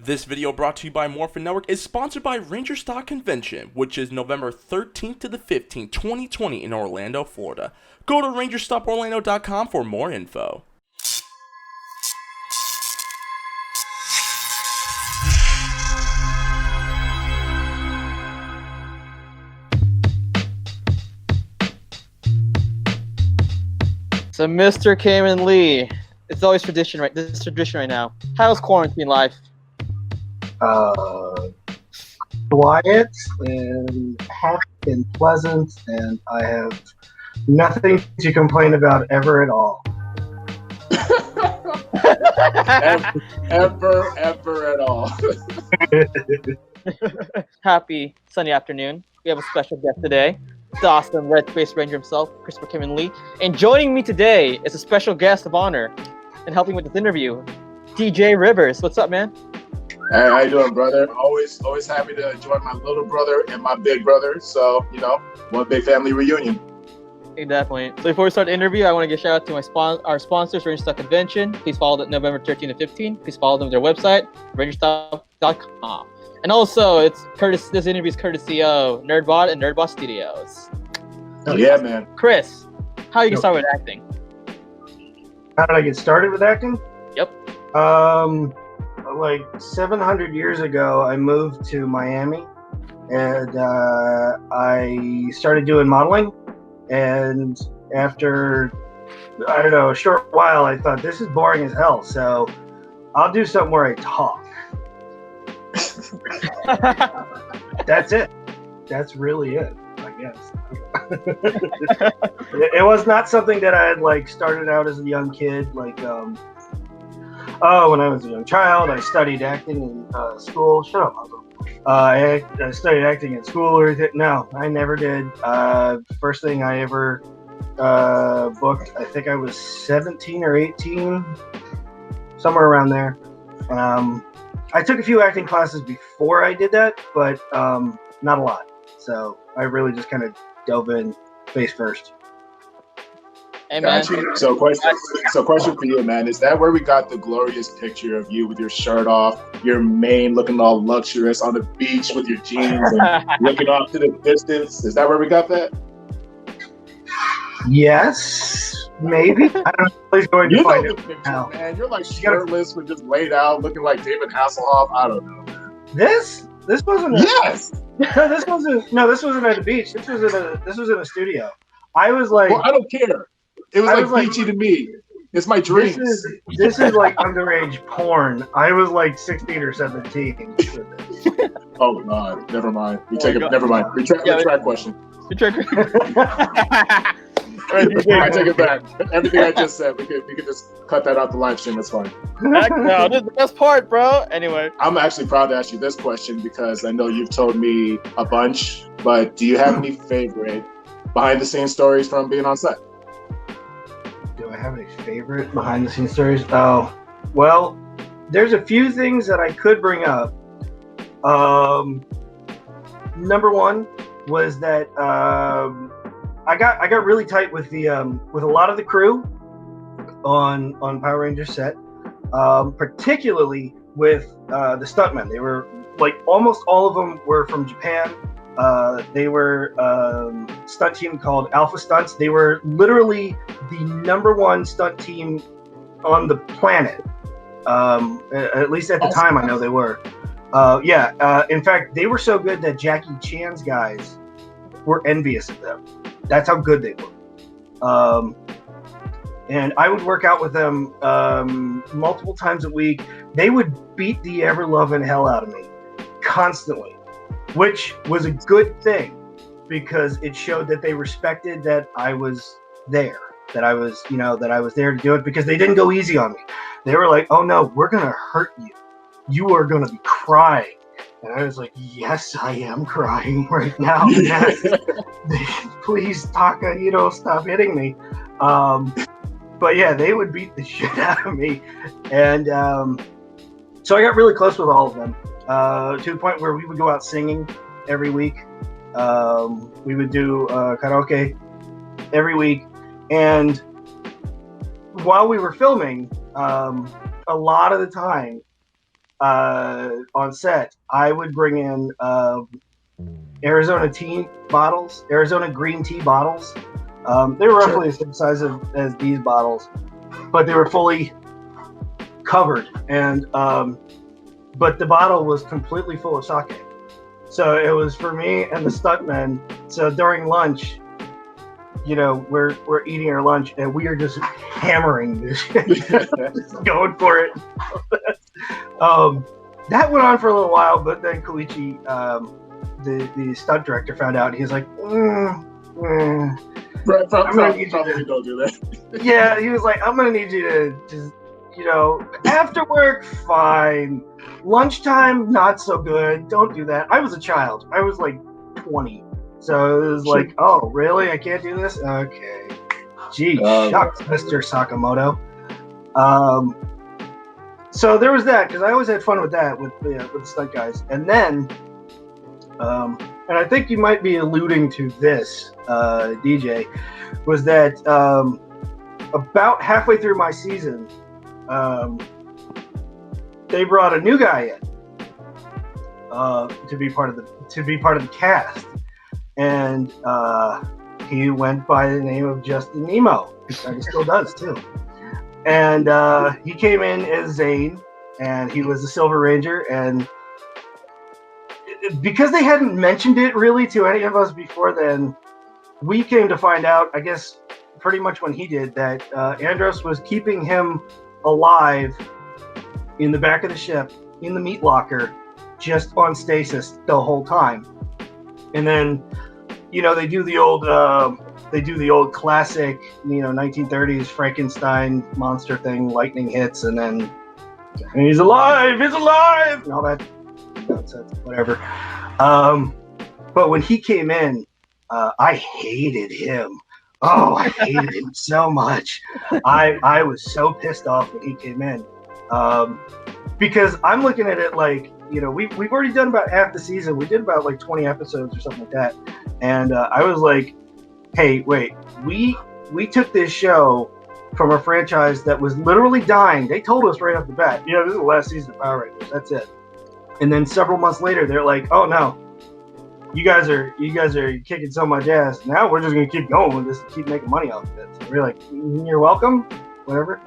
This video brought to you by Morphin Network is sponsored by Ranger Stock Convention, which is November 13th to the 15th, 2020 in Orlando, Florida. Go to rangerstoporlando.com for more info. So, Mr. Khayman Lee, it's always tradition, right? This is tradition right now. How's quarantine life? Quiet and happy and pleasant, and I have nothing to complain about ever at all. ever at all. Happy sunny afternoon. We have a special guest today. The awesome Red Space Ranger himself, Christopher Khayman Lee. And joining me today is a special guest of honor and helping with this interview, DJ Rivers. What's up, man? Hey, how you doing, brother? Always happy to join my little brother and my big brother. So, one big family reunion. Hey, definitely. So before we start the interview, I want to give a shout out to our sponsors, Ranger Stock Convention. Please follow them November 13th to 15th. Please follow them on their website, rangerstock.com. And also, this interview is courtesy of NerdBot and NerdBot Studios. Oh, yeah, man. Chris, how you get started with acting? How did I get started with acting? Yep. Like 700 years ago, I moved to Miami, and I started doing modeling. And after, a short while, I thought, this is boring as hell, so I'll do something where I talk. That's it. That's really it, I guess. It was not something that I had started out as a young kid. When I was a young child, I studied acting in school. Shut up, Uncle. I studied acting in school or anything. No, I never did. First thing I ever booked, I think I was 17 or 18, somewhere around there. I took a few acting classes before I did that, but not a lot. So I really just kind of dove in face first. Hey, man. So question for you, man. Is that where we got the glorious picture of you with your shirt off, your mane looking all luxurious on the beach with your jeans and looking off to the distance? Is that where we got that? Yes, maybe. I don't know. Please go ahead and find it. Picture, man. You're like shirtless with just laid out, looking like David Hasselhoff. I don't know, man. This wasn't. Yes. No, this wasn't at the beach. This was in a studio. I was like. Well, I don't care. It was like beachy to me. It's my dreams. This is like underage porn. I was like 16 or 17. Oh God, never mind. Never mind. Retract question. I take it back. Everything I just said, we could just cut that out the live stream. It's fine. No, this is the best part, bro. Anyway, I'm actually proud to ask you this question because I know you've told me a bunch, but do you have any favorite behind-the-scenes stories from being on set? Do I have any favorite behind-the-scenes stories? Oh, well, there's a few things that I could bring up. Number one was that I got really tight with with a lot of the crew on Power Rangers set, particularly with the stuntmen. They were almost all of them were from Japan. They were stunt team called Alpha Stunts. They were literally the #1 stunt team on the planet. At least at the time, I know they were. In fact, they were so good that Jackie Chan's guys were envious of them. That's how good they were. And I would work out with them multiple times a week. They would beat the ever-loving hell out of me constantly, which was a good thing because it showed that they respected that I was there, that I was there to do it, because they didn't go easy on me. They were like, "Oh no, we're going to hurt you. You are going to be crying." And I was like, "Yes, I am crying right now. Yes. Please, Taka, stop hitting me." But yeah, they would beat the shit out of me. And so I got really close with all of them to the point where we would go out singing every week. We would do karaoke every week. And while we were filming, a lot of the time, on set, I would bring in Arizona green tea bottles. They were roughly the same size as these bottles, but they were fully covered, and but the bottle was completely full of sake. So it was for me and the stuntmen. So during lunch, we're eating our lunch and we are just hammering this shit, just going for it. That went on for a little while, but then Koichi, the stunt director, found out. And he's like, Right, probably don't do that. Yeah, he was like, I'm gonna need you to just, after work, fine. Lunchtime, not so good. Don't do that. I was a child. I was like 20. So it was like, oh, really? I can't do this? Okay. Gee, shucks, Mr. Sakamoto. So there was that, because I always had fun with that, with the stunt guys. And then, and I think you might be alluding to this, DJ, was that about halfway through my season, they brought a new guy in to be part of the cast, and he went by the name of Justin Nimmo, and he still does too. And he came in as Zane, and he was the Silver Ranger, and because they hadn't mentioned it really to any of us before then, we came to find out, I guess, pretty much when he did, that Andros was keeping him alive in the back of the ship, in the meat locker, just on stasis the whole time. And then, they do the old classic, 1930s Frankenstein monster thing, lightning hits, and then he's alive, and all that nonsense, whatever. But when he came in, I hated him. Oh, I hated him so much. I was so pissed off when he came in. Because I'm looking at it like, we've already done about half the season. We did about like 20 episodes or something like that. And I was like, hey, wait, we took this show from a franchise that was literally dying. They told us right off the bat, this is the last season of Power Rangers. That's it. And then several months later, they're like, oh no, you guys are kicking so much ass. Now we're just gonna keep going with this and keep making money off of it. So we're like, you're welcome, whatever.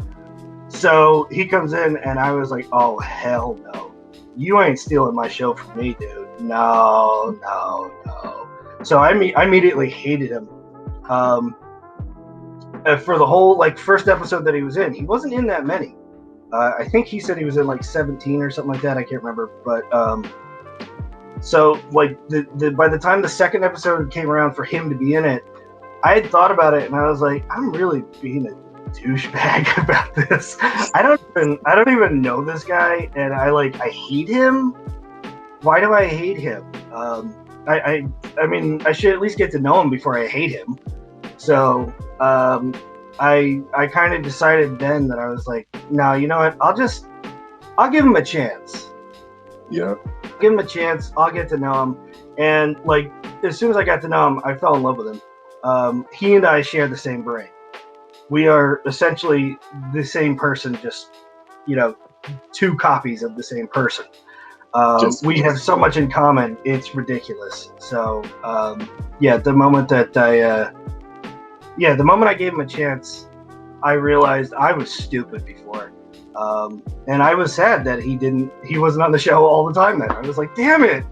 So he comes in, and I was like, oh, hell no. You ain't stealing my show from me, dude. No. So I immediately hated him. For the whole, first episode that he was in, he wasn't in that many. I think he said he was in, 17 or something like that. I can't remember. But, so, by the time the second episode came around for him to be in it, I had thought about it, and I was like, I'm really being a douchebag about this. I don't even know this guy, and I hate him. Why do I hate him? I mean, I should at least get to know him before I hate him. So I kind of decided then that I was like, no, you know what? I'll give him a chance. Yeah. Give him a chance. I'll get to know him. And as soon as I got to know him, I fell in love with him. He and I share the same brain. We are essentially the same person, just, two copies of the same person. We have so much in common, it's ridiculous. So, the moment I gave him a chance, I realized I was stupid before. And I was sad that he wasn't on the show all the time then. I was like, damn it,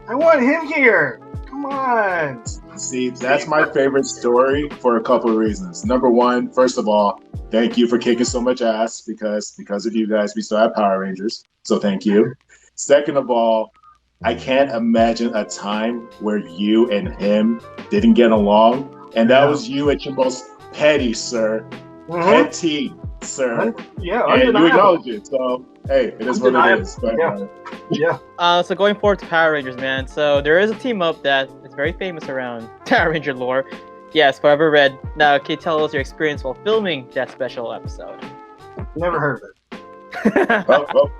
I want him here. Come on. See, that's my favorite story for a couple of reasons. Number one, first of all, thank you for kicking so much ass, because of you guys, we still have Power Rangers. So thank you. Second of all, I can't imagine a time where you and him didn't get along. And that was you at your most petty, sir. Mm-hmm. Petty, sir. Yeah, and you acknowledge it. So, hey, it is what it is. But, yeah. So going forward to Power Rangers, man. So there is a team up that is very famous around Power Ranger lore. Yes, Forever Red. Now, can you tell us your experience while filming that special episode? Never heard of it.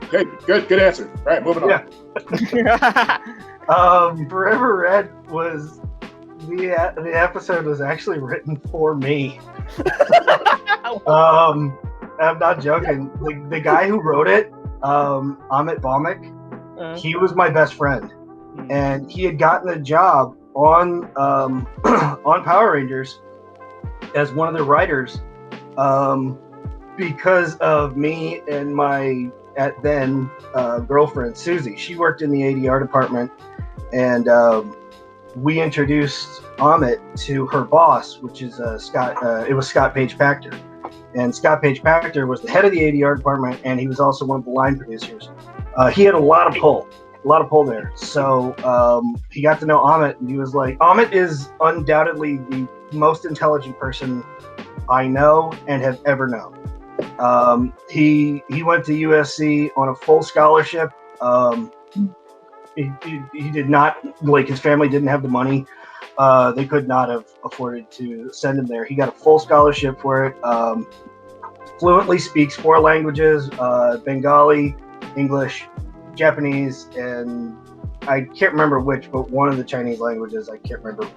Okay, good answer. All right, moving on. Yeah. Forever Red was the episode was actually written for me. I'm not joking. The guy who wrote it, Amit Balmic. He was my best friend, and he had gotten a job on on Power Rangers as one of the writers because of me and my girlfriend Susie. She worked in the ADR department, and we introduced Amit to her boss, which is Scott. It was Scott Page Pachter, and Scott Page Pachter was the head of the ADR department, and he was also one of the line producers. He had a lot of pull there. So he got to know Amit, and he was like, Amit is undoubtedly the most intelligent person I know and have ever known. He went to USC on a full scholarship. He did not, like, his family didn't have the money. They could not have afforded to send him there. He got a full scholarship for it. Fluently speaks 4 languages, Bengali, English, Japanese, and I can't remember which, but one of the Chinese languages, I can't remember.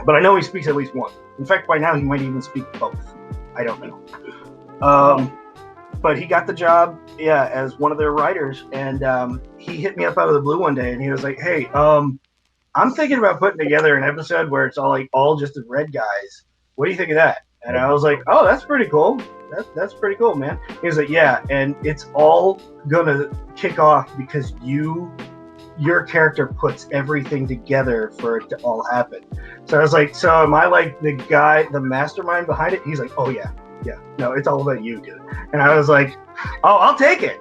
But I know he speaks at least one. In fact, by now he might even speak both. I don't know. But he got the job, as one of their writers, and he hit me up out of the blue one day, and he was like, "Hey, I'm thinking about putting together an episode where it's all just the red guys. What do you think of that?" And I was like, "Oh, that's pretty cool. That's pretty cool, man." He was like, "Yeah, and it's all gonna kick off because your character puts everything together for it to all happen." So I was like, "So am I like the guy, the mastermind behind it?" He's like, "Oh yeah. No, it's all about you, dude." And I was like, "Oh, I'll take it.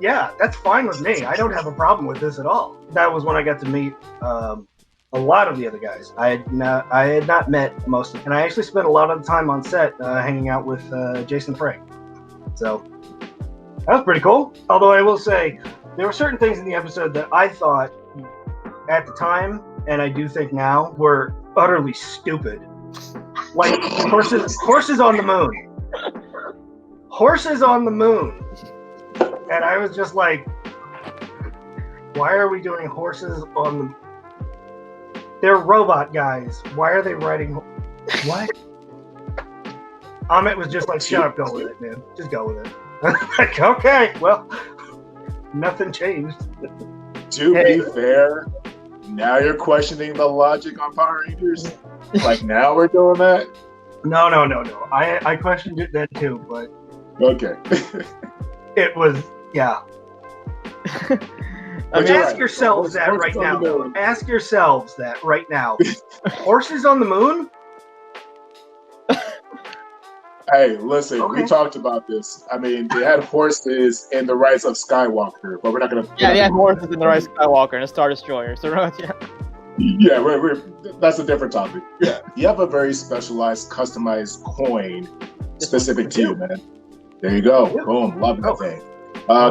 Yeah, that's fine with me. I don't have a problem with this at all." That was when I got to meet a lot of the other guys. I had not met most of them, and I actually spent a lot of the time on set hanging out with Jason Frey. So that was pretty cool. Although I will say, there were certain things in the episode that I thought at the time, and I do think now, were utterly stupid. Like horses on the moon. Horses on the moon. And I was just like, why are we doing horses on the... They're robot guys. Why are they riding... What? Amit was just like, shut up, go with it, man. Just go with it. Like, okay, well, nothing changed. To be fair, now you're questioning the logic on Power Rangers? Like, now we're doing that? No. I questioned it then too, but... Okay. It was, yeah. Ask yourselves that right now. Ask yourselves that right now. Horses on the moon? Hey, listen, we talked about this. I mean, they had horses in The Rise of Skywalker, but we're not going to... Yeah, they had horses in The Rise of Skywalker and a Star Destroyer. So, yeah, we're that's a different topic. Yeah, you have a very specialized, customized coin specific to you, man. There you go. Yeah. Boom. Love that thing.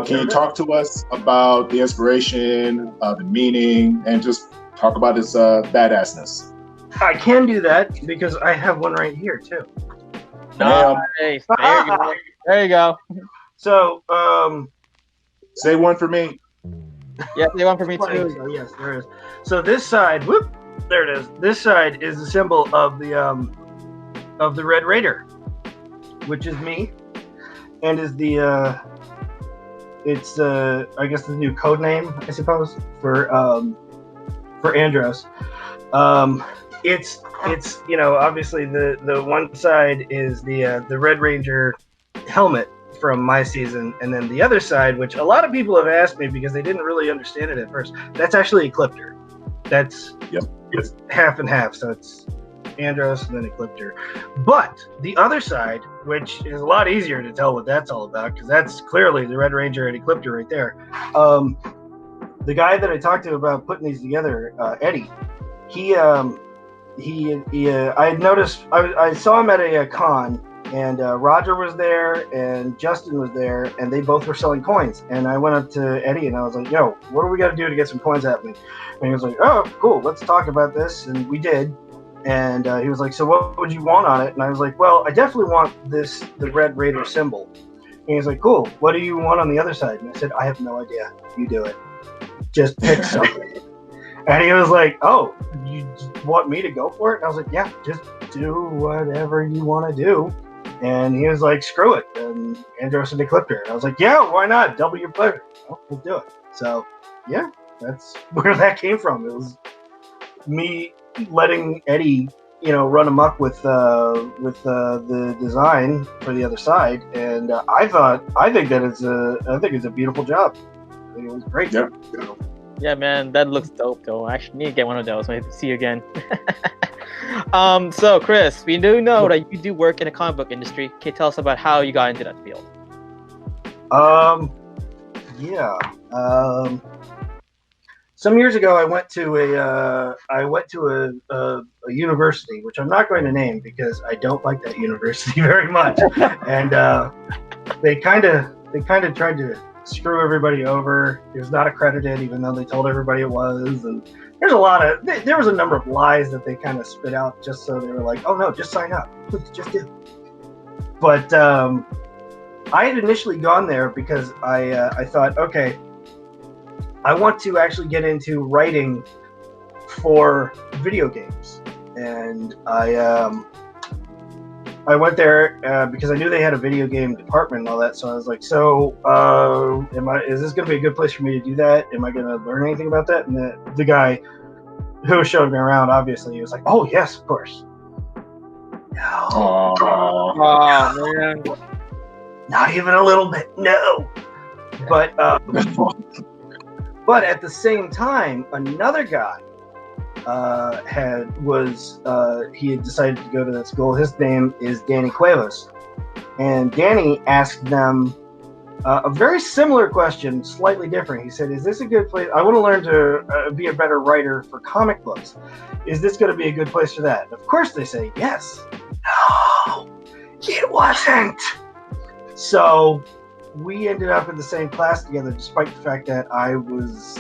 Can you talk to us about the inspiration, the meaning, and just talk about its badassness? I can do that because I have one right here, too. Nice. There you go. So, say one for me. Yeah, say one for me, too. So, yes, there is. So this side, there it is. This side is the symbol of the Red Raider, which is me, and is the it's I guess the new code name, I suppose, for Andros. It's obviously the one side is the Red Ranger helmet from my season, and then the other side, which a lot of people have asked me because they didn't really understand it at first, that's actually Ecliptor. It's half and half, so it's Andros and then Ecliptor. But the other side, which is a lot easier to tell what that's all about, because that's clearly the Red Ranger and Ecliptor right there. The guy that I talked to about putting these together, Eddie, I had noticed, I saw him at a con, and Roger was there and Justin was there, and they both were selling coins. And I went up to Eddie and I was like, "Yo, what do we got to do to get some coins happening?" And he was like, "Oh, cool, let's talk about this." And we did. And he was like, "So what would you want on it?" And I was like, "Well, I definitely want the Red Raider symbol." And he was like, "Cool, what do you want on the other side?" And I said, "I have no idea. You do it. Just pick something." And he was like, "Oh, you want me to go for it?" And I was like, "Yeah, just do whatever you want to do." And he was like, screw it. And Andros and Ecliptor. And I was like, yeah, why not? Double your pleasure. We'll do it. So, yeah, that's where that came from. It was me letting Eddie, run amok with the design for the other side. And I think it's a beautiful job. I think it was great. Yeah. Yeah, man, that looks dope, though. I actually need to get one of those when I see you again. So, Chris, we do know that you do work in the comic book industry. Can you tell us about how you got into that field? Yeah. Some years ago, I went to a university, which I'm not going to name because I don't like that university very much, and they kind of tried to screw everybody over. It was not accredited, even though they told everybody it was. And there was a number of lies that they kind of spit out just so they were like, oh no, just sign up, please, just do. But I had initially gone there because I thought, okay, I want to actually get into writing for video games, and I went there because I knew they had a video game department and all that. So I was like, is this going to be a good place for me to do that? Am I going to learn anything about that? And the guy who showed me around, obviously, he was like, oh, yes, of course. No. Oh, man. Not even a little bit. No. But at the same time, another guy he had decided to go to that school. His name is Danny Cuevas, and Danny asked them a very similar question, slightly different. He said, "Is this a good place? I want to learn to be a better writer for comic books. Is this going to be a good place for that?" And of course, they say yes. No, it wasn't. So we ended up in the same class together, despite the fact that I was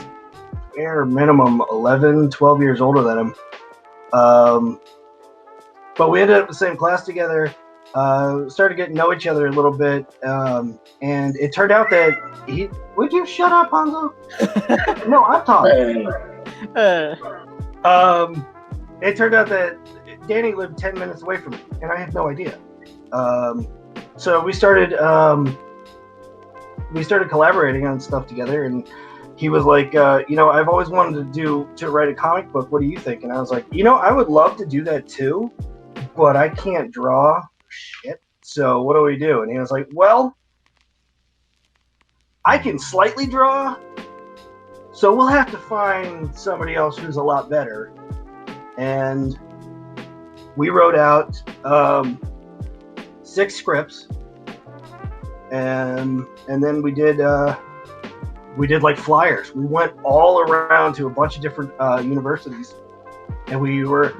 minimum 11, 12 years older than him. But we ended up in the same class together, started getting to know each other a little bit, and it turned out that would you shut up, Hanzo? No, I'm talking. It turned out that Danny lived 10 minutes away from me, and I had no idea. So we started collaborating on stuff together, and he was like, I've always wanted to write a comic book. What do you think? And I was like, I would love to do that too, but I can't draw shit. So what do we do? And he was like, well, I can slightly draw, so we'll have to find somebody else who's a lot better. And we wrote out 6 scripts, and then we did like flyers. We went all around to a bunch of different universities, and we were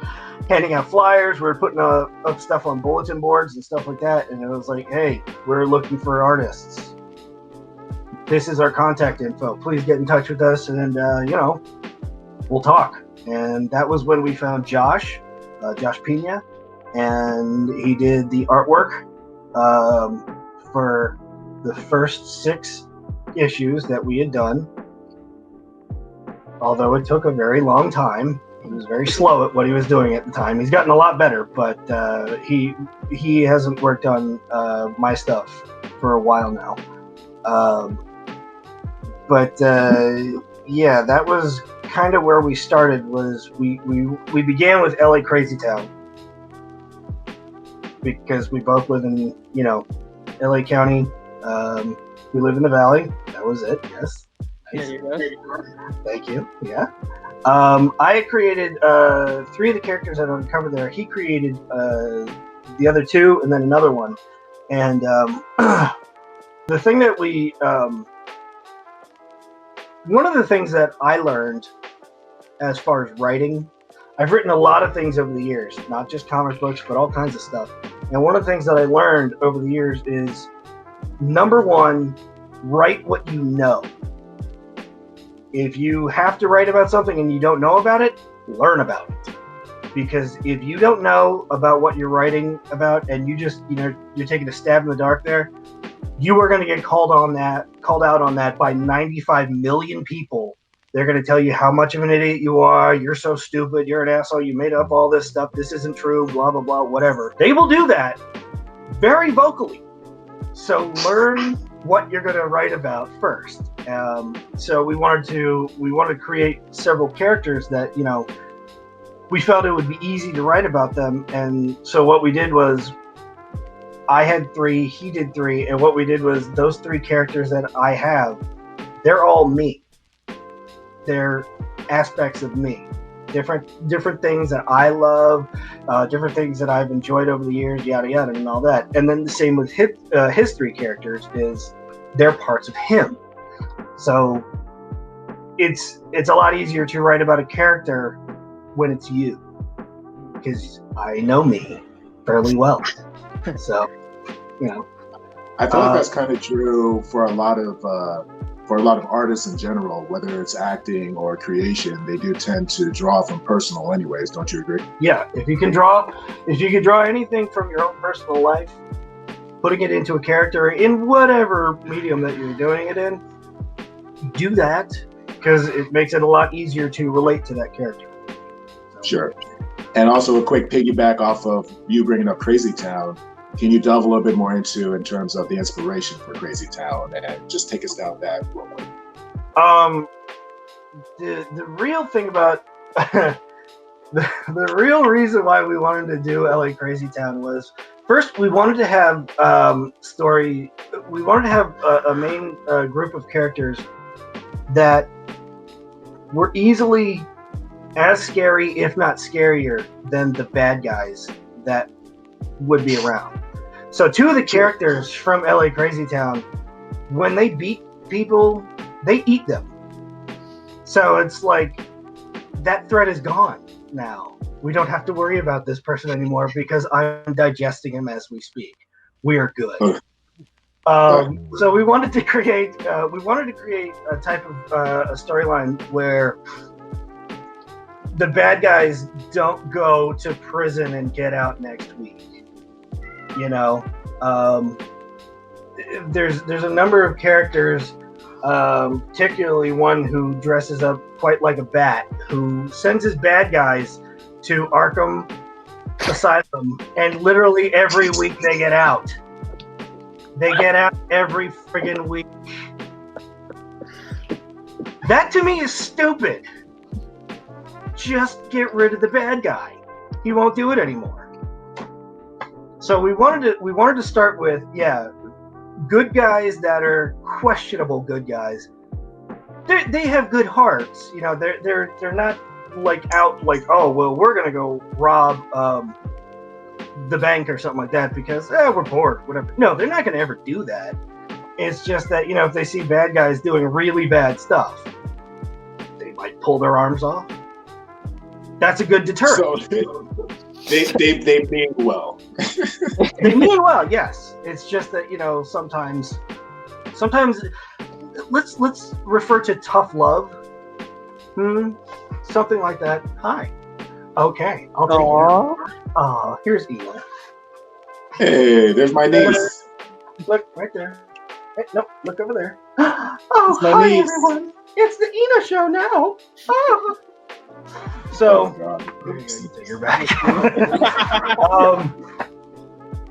handing out flyers. We were putting up stuff on bulletin boards and stuff like that. And it was like, hey, we're looking for artists. This is our contact info. Please get in touch with us, and we'll talk. And that was when we found Josh Pena, and he did the artwork for the first 6 issues that we had done. Although it took a very long time, he was very slow at what he was doing at the time. He's gotten a lot better, but he hasn't worked on my stuff for a while now. Yeah, that was kind of where we started. Was we began with LA Crazy Town because we both live in LA County. We live in the Valley. That was it. Yes. Nice. Thank you. Yeah. I created 3 of the characters that are covered there. He created the other 2, and then another one. And the thing that one of the things that I learned as far as writing, I've written a lot of things over the years, not just comic books, but all kinds of stuff. And one of the things that I learned over the years is, number 1, write what you know. If you have to write about something and you don't know about it, learn about it. Because if you don't know about what you're writing about, and you just, you're taking a stab in the dark there, you are going to get called out on that by 95 million people. They're going to tell you how much of an idiot you are. You're so stupid. You're an asshole. You made up all this stuff. This isn't true. Blah, blah, blah, whatever. They will do that very vocally. So learn what you're going to write about first. So we wanted to create several characters that, you know, we felt it would be easy to write about them. And so what we did was, I had 3, he did 3, and what we did was those 3 characters that I have, they're all me. They're aspects of me. Different things that I love, different things that I've enjoyed over the years, yada yada, and all that. And then the same with his 3 characters is they're parts of him. So it's a lot easier to write about a character when it's you, because I know me fairly well. So, you know, I feel like that's kind of true for a lot of artists in general, whether it's acting or creation. They do tend to draw from personal, anyways. Don't you agree? Yeah, if you can draw anything from your own personal life, putting it into a character in whatever medium that you're doing it in, do that, because it makes it a lot easier to relate to that character. So. Sure. And also a quick piggyback off of you bringing up Crazy Town. Can you delve a little bit more in terms of the inspiration for Crazy Town and just take us down that road? The real thing about the real reason why we wanted to do LA Crazy Town was, first we wanted to have we wanted to have a main group of characters that were easily as scary, if not scarier, than the bad guys that would be around. So 2 of the characters from LA Crazy Town, when they beat people, they eat them. So it's like, that threat is gone now. We don't have to worry about this person anymore because I'm digesting him as we speak. We are good. So we wanted to create a type of a storyline where the bad guys don't go to prison and get out next week. You know, there's a number of characters, particularly one who dresses up quite like a bat, who sends his bad guys to Arkham Asylum, and literally every week they get out. They get out every friggin' week. That to me is stupid. Just get rid of the bad guy. He won't do it anymore. So we wanted to start with, good guys that are questionable good guys. They have good hearts. You know, they're not like out like, oh well, we're gonna go rob the bank or something like that because we're bored, whatever. No, they're not gonna ever do that. It's just that, you know, if they see bad guys doing really bad stuff, they might pull their arms off. That's a good deterrent. So they mean well. They mean well, yes. It's just that, you know, sometimes let's refer to tough love. Something like that. Hi. Okay, I'll take you. Here's Ina. Hey, there's my niece. Look right there. Hey, nope, look over there. Oh, hi niece. Everyone. It's the Ina show now. Oh. So, take her back.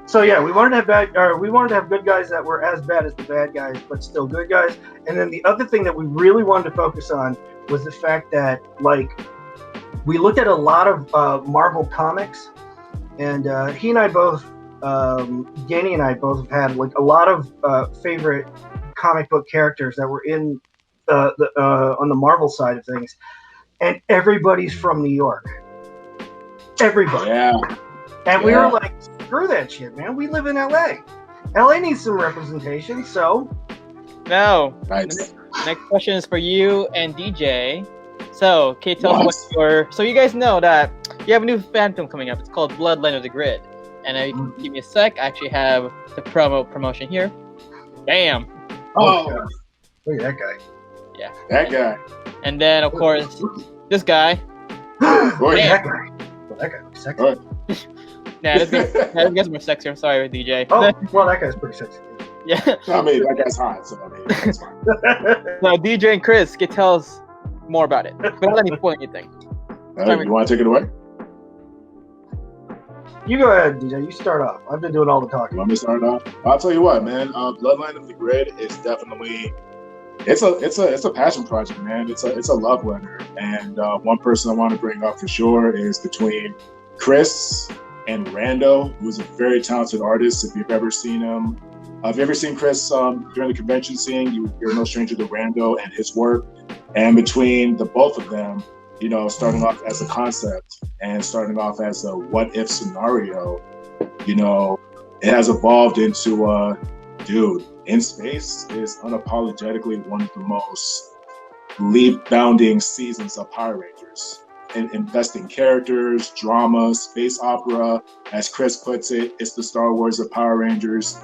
So yeah, we wanted to have good guys that were as bad as the bad guys, but still good guys. And then the other thing that we really wanted to focus on was the fact that, like, we looked at a lot of Marvel comics, and he and I both, Danny and I both have had like a lot of favorite comic book characters that were in on the Marvel side of things. And everybody's from New York. Everybody. Yeah. And we were like, screw that shit, man. We live in LA. LA needs some representation, so. No. Nice. Next question is for you and DJ. So, can you tell us what your... So you guys know that you have a new fan film coming up. It's called Bloodline of the Grid. And you can give me a sec. I actually have the promotion here. Bam. Oh. Look at that guy. Yeah. That guy. And then, of course, this guy. Boy, that guy. Well, that guy looks sexy. Nah, this guy's more sexy. I'm sorry, DJ. Oh, well, that guy's pretty sexy. Yeah. I mean, that guy's hot, so I mean, that's fine. So, DJ and Chris, can tell us more about it. But don't let me spoil anything. You want to take it away? You go ahead, DJ. You start off. I've been doing all the You talking. want me to start off? I'll tell you what, man. Bloodline of the Grid is definitely it's a passion project, man. It's a love letter. And one person I want to bring up for sure is between Chris and Rando, who's a very talented artist. If you've ever seen him, if you've ever seen Chris during the convention scene, you're no stranger to Rando and his work. And between the both of them, you know, starting off as a concept and starting off as a what if scenario, you know, it has evolved into dude, In Space is unapologetically one of the most leap-bounding seasons of Power Rangers. Investing characters, drama, space opera, as Chris puts it, it's the Star Wars of Power Rangers.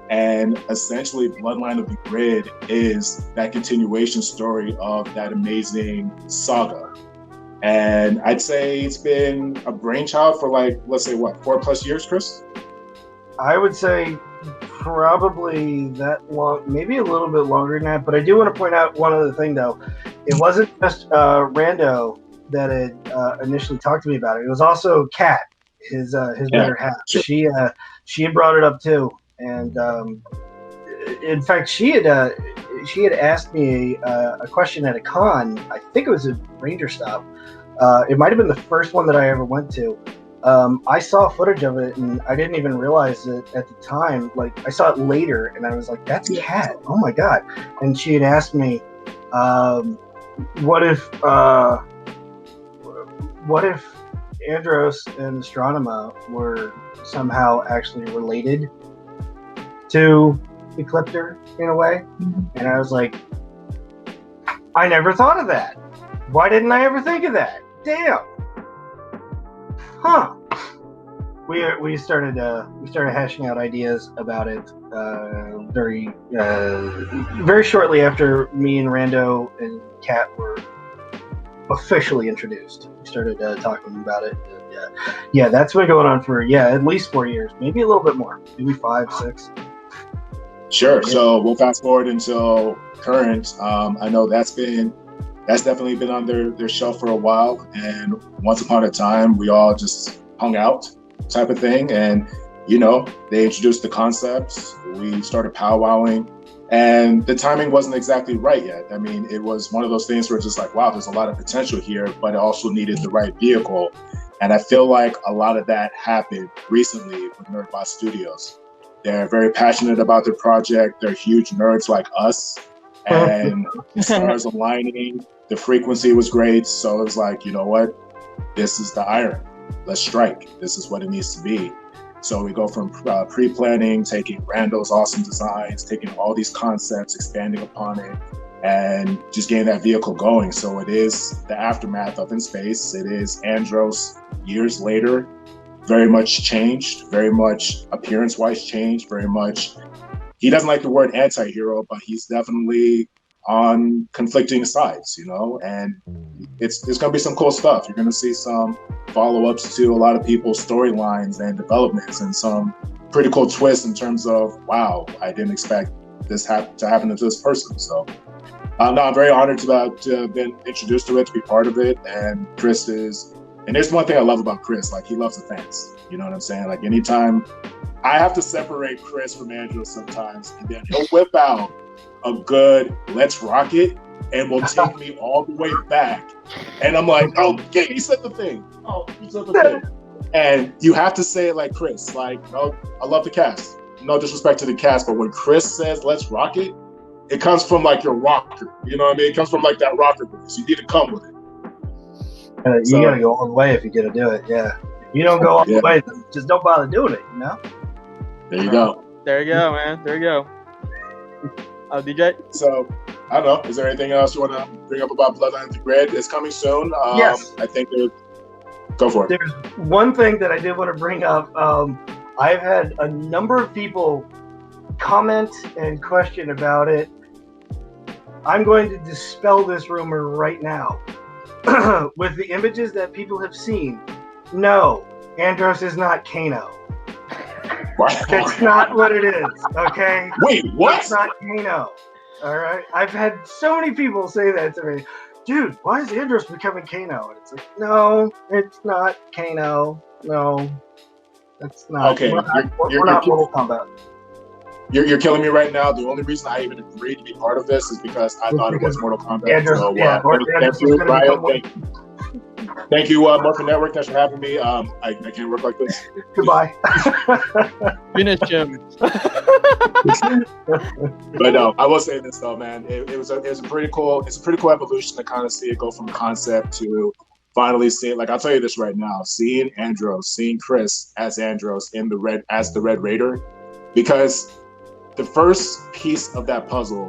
And essentially, Bloodline of the Grid is that continuation story of that amazing saga. And I'd say it's been a brainchild for like, let's say what, 4+ years, Chris? I would say probably that long, maybe a little bit longer than that. But I do want to point out one other thing, though. It wasn't just Rando that had initially talked to me about it. It was also Kat, his better half. Sure. She had brought it up too, and in fact, she had asked me a question at a con. I think it was a Ranger Stop. It might have been the first one that I ever went to. I saw footage of it, and I didn't even realize it at the time. Like, I saw it later, and I was like, "That's Kat! Oh my god!" And she had asked me, "What if Andros and Astronema were somehow actually related to Ecliptor in a way?" And I was like, "I never thought of that. Why didn't I ever think of that? Damn." Huh. We started hashing out ideas about it very shortly after me and Rando and Kat were officially introduced. We started talking about it. And, yeah, that's been going on for at least 4 years, maybe a little bit more, maybe 5, 6. Sure. So we'll fast forward until current. I know that's definitely been on their shelf for a while. And once upon a time, we all just hung out type of thing. And, you know, they introduced the concepts. We started powwowing. And the timing wasn't exactly right yet. I mean, it was one of those things where it's just like, wow, there's a lot of potential here, but it also needed the right vehicle. And I feel like a lot of that happened recently with Nerdbot Studios. They're very passionate about their project. They're huge nerds like us. And the stars aligning, the frequency was great. So it was like, you know what? This is the iron. Let's strike. This is what it needs to be. So we go from pre-planning, taking Rando's awesome designs, taking all these concepts, expanding upon it, and just getting that vehicle going. So it is the aftermath of In Space. It is Andros years later, very much changed, very much appearance-wise changed, very much. He doesn't like the word anti-hero, but he's definitely on conflicting sides, you know, and it's going to be some cool stuff. You're going to see some follow-ups to a lot of people's storylines and developments, and some pretty cool twists in terms of, wow, I didn't expect this to happen to this person. So no, I'm very honored to have been introduced to it, to be part of it. And Chris is, and there's one thing I love about Chris, like, he loves the fans. You know what I'm saying? Like, anytime I have to separate Chris from Andrew sometimes, and then he'll whip out a good "Let's Rock It" and will take me all the way back. And I'm like, oh, yeah, he said the thing. Oh, he said the thing. And you have to say it like Chris. Like, no, I love the cast. No disrespect to the cast, but when Chris says "Let's rock it," it comes from like your rocker. You know what I mean? It comes from like that rocker voice. You need to come with it. You gotta go all the way if you're gonna do it. Yeah. If you don't go all the way, then just don't bother doing it. You know. There you go. There you go, man. There you go. DJ? So, I don't know. Is there anything else you want to bring up about Bloodline of the Grid? It's coming soon. Yes. I think go for it. There's one thing that I did want to bring up. I've had a number of people comment and question about it. I'm going to dispel this rumor right now. With the images that people have seen, no, Andros is not Kano. That's not what it is, okay? Wait, what? It's not Kano, all right? I've had so many people say that to me. Dude, why is Andros becoming Kano? And it's like, no, it's not Kano. No. That's not. Okay, We're not Mortal Kombat. You're killing me right now. The only reason I even agreed to be part of this is because I thought it was Mortal Kombat. Andros, So, Andros thank you, is gonna Ryan. become Thank you, Morphin Network. Thanks for having me. I can't work like this. Goodbye. Finish him. But no, I will say this though, man. It was a pretty cool. It's a pretty cool evolution to kind of see it go from concept to finally seeing. Like, I'll tell you this right now: seeing Andros, seeing Chris as Andros in the Red Raider, because the first piece of that puzzle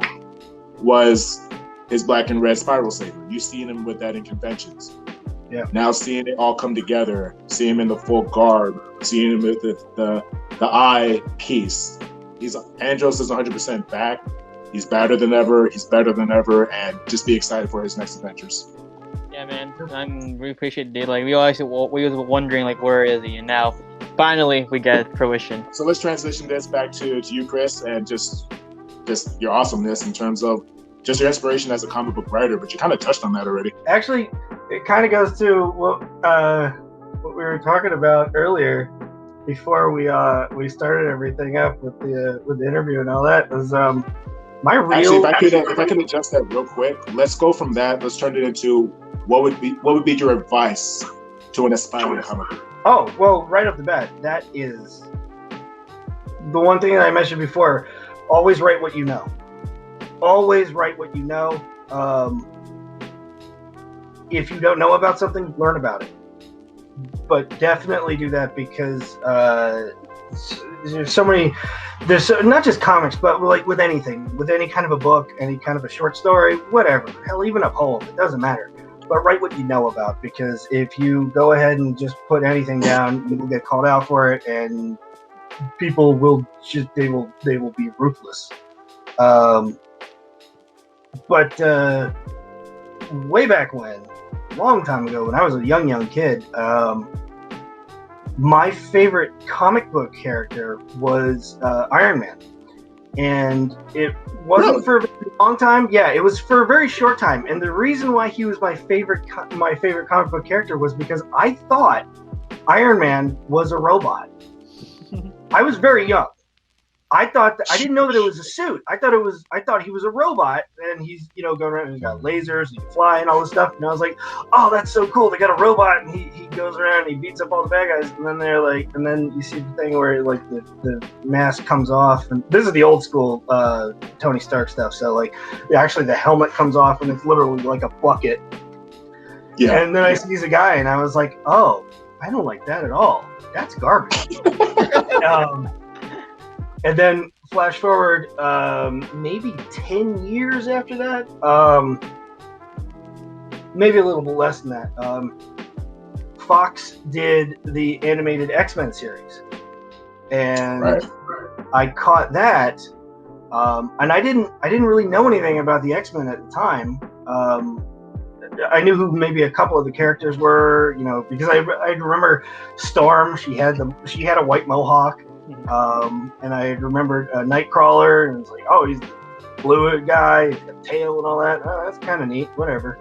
was his black and red spiral saber. You've seen him with that in conventions. Yeah. Now seeing it all come together, seeing him in the full garb, seeing him with the eye piece. Andros is 100% back. He's better than ever. And just be excited for his next adventures. Yeah, man. We appreciate it. Like we were wondering, like, where is he? And now, finally, we get fruition. So let's transition this back to you, Chris, and just your awesomeness in terms of just your inspiration as a comic book writer. But you kind of touched on that already. Actually, it kind of goes to what we were talking about earlier before we started everything up with the interview and all that. Was my real. Actually, if I could adjust that real quick, let's go from that. Let's turn it into what would be your advice to an aspiring comic book? Oh, well, right off the bat, that is the one thing that I mentioned before. Always write what you know. Always write what you know. If you don't know about something, learn about it. But definitely do that because there's so many. Not just comics, but like with anything, with any kind of a book, any kind of a short story, whatever. Hell, even a poem, it doesn't matter. But write what you know about, because if you go ahead and just put anything down, you will get called out for it, and people will they will be ruthless. But way back when, long time ago, when I was a young kid, my favorite comic book character was Iron Man. And it wasn't for a very long time. Yeah, it was for a very short time. And the reason why he was my favorite comic book character was because I thought Iron Man was a robot. I was very young. I didn't know that it was a suit. I thought he was a robot, and he's going around and he's got lasers, and he can fly and all this stuff. And I was like, oh, that's so cool. They got a robot, and he goes around and he beats up all the bad guys. And then they're like, and then you see the thing where like the mask comes off, and this is the old school Tony Stark stuff. So like, actually the helmet comes off, and it's literally like a bucket. Yeah. And then I see a guy, and I was like, oh, I don't like that at all. That's garbage. And then flash forward maybe 10 years after that, maybe a little bit less than that. Fox did the animated X-Men series, and I caught that, and I didn't really know anything about the X-Men at the time. I knew who maybe a couple of the characters were, because I remember Storm. She had a white mohawk. And I remembered Nightcrawler, and it's like, oh, he's the blue guy, he's got a tail and all that. Oh, that's kind of neat, whatever.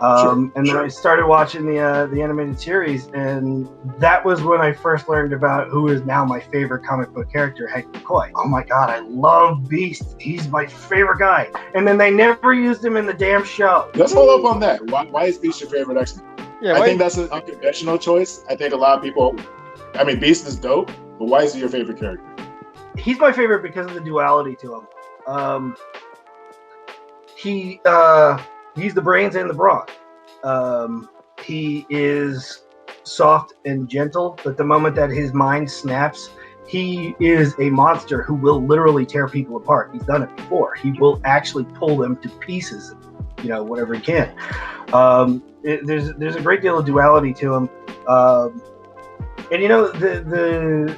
And then I started watching the animated series, and that was when I first learned about who is now my favorite comic book character, Hank McCoy. Oh my God, I love Beast. He's my favorite guy. And then they never used him in the damn show. Let's follow up on that. Why is Beast your favorite X-Men? Yeah, I think that's an unconventional choice. I think a lot of people. I mean, Beast is dope. But why is he your favorite character? He's my favorite because of the duality to him. He's the brains and the brawn. He is soft and gentle, but the moment that his mind snaps, he is a monster who will literally tear people apart. He's done it before. He will actually pull them to pieces, whatever he can. There's a great deal of duality to him. And the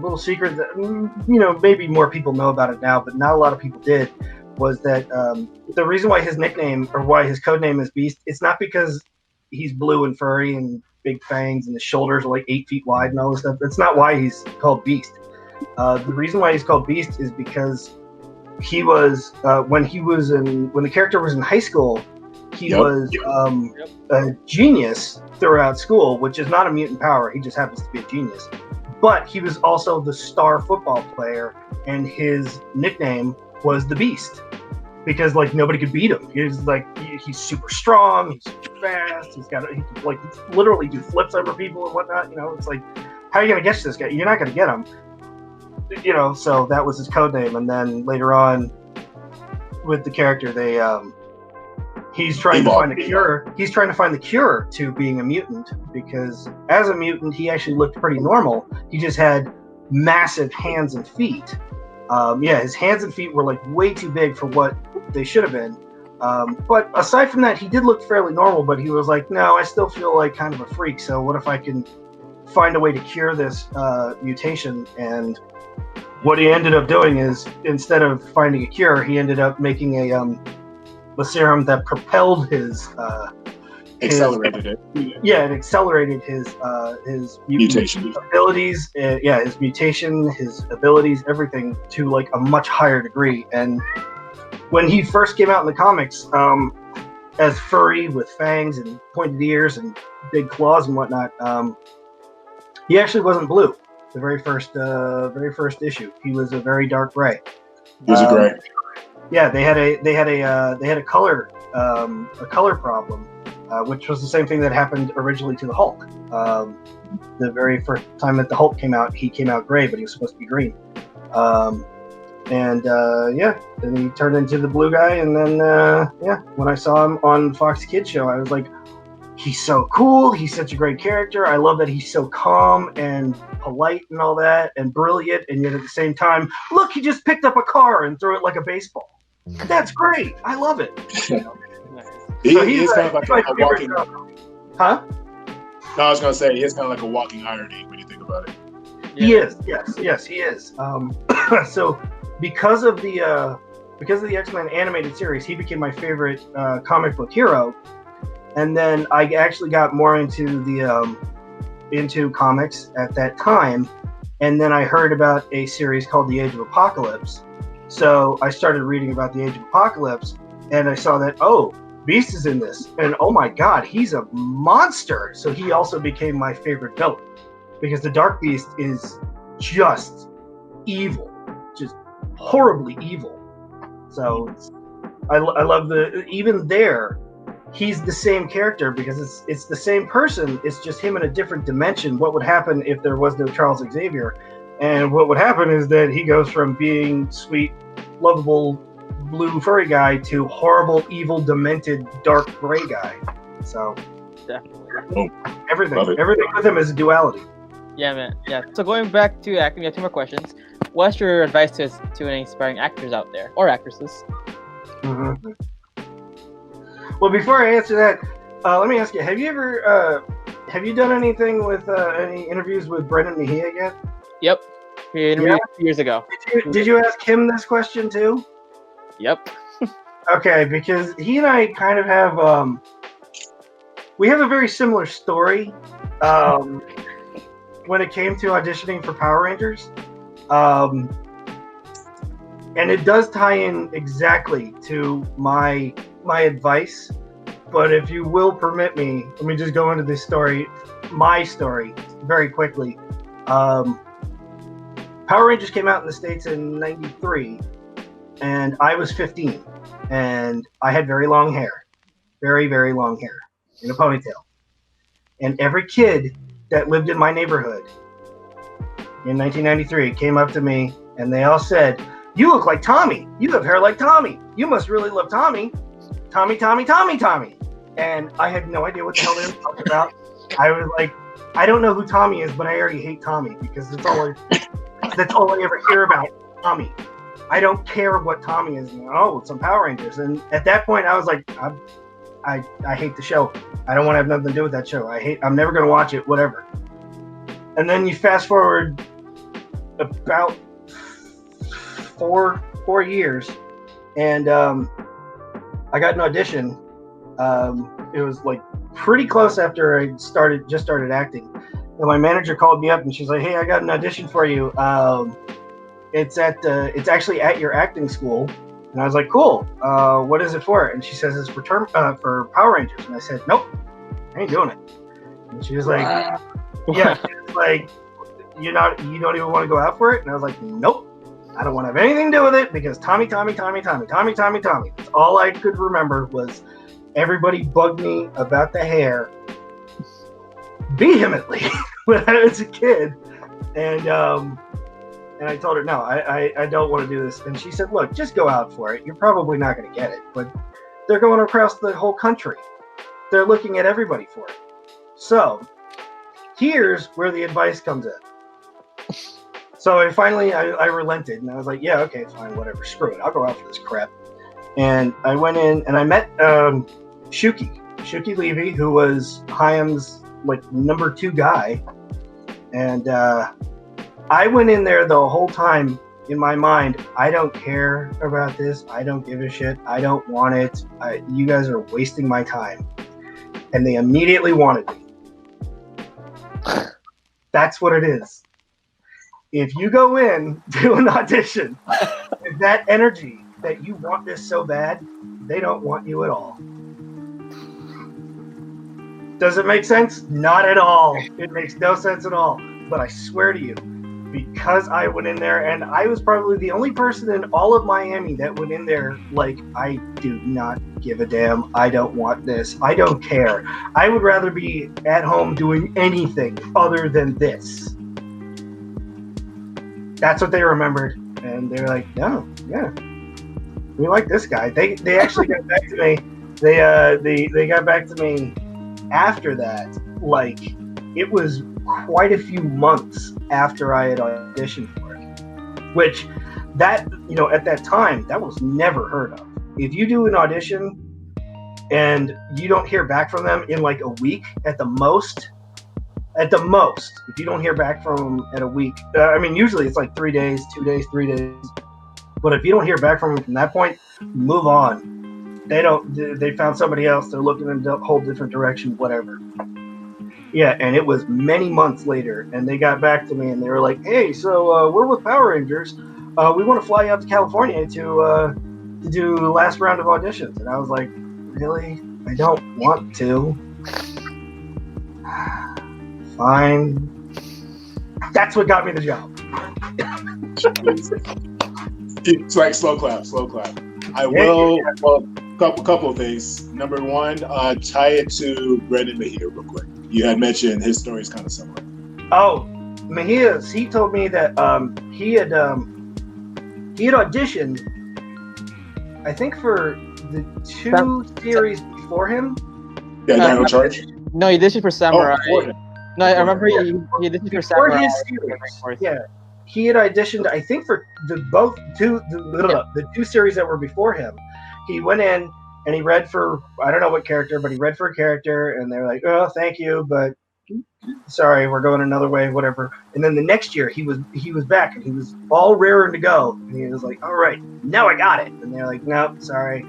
little secret that maybe more people know about it now, but not a lot of people did, was that the reason why his nickname, or why his code name is Beast, it's not because he's blue and furry and big fangs and the shoulders are like 8 feet wide and all this stuff. That's not why he's called Beast. The reason why he's called Beast is because he was when the character was in high school, he was a genius throughout school, which is not a mutant power. He just happens to be a genius. but he was also the star football player, and his nickname was the Beast because like nobody could beat him. He's super strong, he's super fast, he can like literally do flips over people and whatnot. It's like, how are you gonna catch this guy? You're not gonna get him. So that was his code name, and then later on with the character, he's trying to find the cure. He's trying to find the cure to being a mutant, because as a mutant, he actually looked pretty normal. He just had massive hands and feet. His hands and feet were like way too big for what they should have been. But aside from that, he did look fairly normal, but he was like, no, I still feel like kind of a freak. So what if I can find a way to cure this mutation? And what he ended up doing is, instead of finding a cure, he ended up making a serum that propelled his accelerated it. Yeah, it accelerated his mutation abilities. His mutation, his abilities, everything to like a much higher degree. And when he first came out in the comics, as furry with fangs and pointed ears and big claws and whatnot, he actually wasn't blue. The very first issue, he was a very dark gray. He was a gray. Yeah, they had a color problem, which was the same thing that happened originally to the Hulk. The very first time that the Hulk came out, he came out gray, but he was supposed to be green. Then he turned into the blue guy, and then when I saw him on Fox Kids show, I was like, he's so cool. He's such a great character. I love that he's so calm and polite and all that, and brilliant, and yet at the same time, look, he just picked up a car and threw it like a baseball. That's great. I love it. He's kind of like a walking. Huh? No, I was gonna say he's kind of like a walking irony when you think about it. Yeah. He is. Yes, he is. So because of the X-Men animated series, he became my favorite comic book hero. And then I actually got more into comics at that time, and then I heard about a series called The Age of Apocalypse. So I started reading about The Age of Apocalypse, and I saw that, Beast is in this, and oh my god, he's a monster. So he also became my favorite villain, because the Dark Beast is just evil, just horribly evil. So I love even there, he's the same character, because it's the same person. It's just him in a different dimension. What would happen if there was no Charles Xavier? And what would happen is that he goes from being sweet, lovable, blue furry guy to horrible, evil, demented, dark gray guy. So definitely everything with him is a duality. Yeah, man. Yeah. So going back to acting, we have two more questions. What's your advice to any aspiring actors out there, or actresses? Mm-hmm. Well, before I answer that, let me ask you: have you done anything with any interviews with Brendan Mejia yet? Yep, we interviewed 2 years ago. Did you ask him this question too? Yep. Okay, because he and I kind of have we have a very similar story when it came to auditioning for Power Rangers, and it does tie in exactly to my advice. But if you will permit me, let me just go into this story, my story, very quickly. Power Rangers came out in the States in '93, and I was 15, and I had very long hair, very, very long hair in a ponytail. And every kid that lived in my neighborhood in 1993 came up to me, and they all said, "You look like Tommy. You have hair like Tommy. You must really love Tommy. Tommy, Tommy, Tommy, Tommy." And I had no idea what the hell they were talking about. I was like, I don't know who Tommy is, but I already hate Tommy, because that's all I ever hear about, Tommy. I don't care what Tommy is. It's some Power Rangers. And at that point, I was like, I hate the show. I don't want to have nothing to do with that show. I'm never going to watch it, whatever. And then you fast forward about four years, and I got an audition. It was like pretty close after I just started acting. And my manager called me up, and she's like, "Hey, I got an audition for you. It's actually at your acting school." And I was like, "Cool. What is it for?" And she says, "It's for Power Rangers." And I said, "Nope, I ain't doing it." And she was like, "Yeah." She was like, you don't even want to go out for it? And I was like, nope, I don't want to have anything to do with it because Tommy. That's all I could remember was everybody bugged me about the hair vehemently when I was a kid, and I told her, no, I don't want to do this. And she said, look, just go out for it. You're probably not going to get it, but they're going across the whole country. They're looking at everybody for it. So here's where the advice comes in. So I relented, and I was like, yeah, okay, fine, whatever, screw it. I'll go out for this crap. And I went in, and I met Shuki Levy, who was Chaim's number 2 guy. And I went in there the whole time in my mind, I don't care about this. I don't give a shit. I don't want it. You guys are wasting my time. And they immediately wanted me. That's what it is. If you go in to an audition with that energy that you want this so bad, they don't want you at all. Does it make sense? Not at all. It makes no sense at all. But I swear to you, because I went in there, and I was probably the only person in all of Miami that went in there like, I do not give a damn. I don't want this. I don't care. I would rather be at home doing anything other than this. That's what they remembered. And they were like, no, yeah, we like this guy. They actually got back to me. They got back to me after that. Like, it was quite a few months after I had auditioned for it, which that, at that time, that was never heard of. If you do an audition and you don't hear back from them in like a week at the most, if you don't hear back from them at a week, usually it's like 3 days, 2 days, 3 days. But if you don't hear back from them from that point, move on. They found somebody else. They're looking in a whole different direction, whatever. Yeah, and it was many months later, and they got back to me, and they were like, hey, so we're with Power Rangers. We want to fly you out to California to do the last round of auditions. And I was like, really? I don't want to. Fine. That's what got me the job. It's like slow clap. I will. Well, couple of things. Number one, tie it to Brendan Mejia real quick. You had mentioned his story is kind of similar. Oh, Mejia, he told me that he had auditioned, I think, for the 2 series before him. Yeah, Dino Charge. No, he did it for Samurai. No, I remember he did it for Samurai. His series. Yeah, he had auditioned, I think, for the 2 series that were before him. He went in and he read for, I don't know what character, but he read for a character, and they're like, oh, thank you, but sorry, we're going another way, whatever. And then the next year he was back, and he was all raring to go, and he was like, all right, now I got it. And they're like, nope, sorry.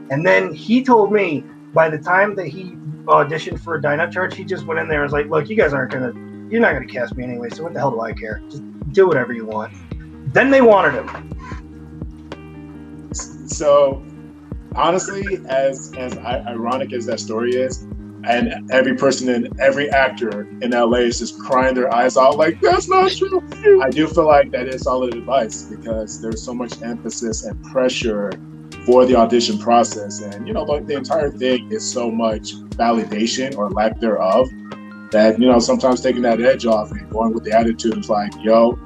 And then he told me by the time that he auditioned for Dino Charge, he just went in there and was like, look, you're not gonna cast me anyway, so what the hell do I care? Just do whatever you want. Then they wanted him. So honestly, as ironic as that story is, and every person and every actor in LA is just crying their eyes out like, that's not true. I do feel like that is solid advice, because there's so much emphasis and pressure for the audition process. And, the entire thing is so much validation or lack thereof that, sometimes taking that edge off and going with the attitude is like, yo,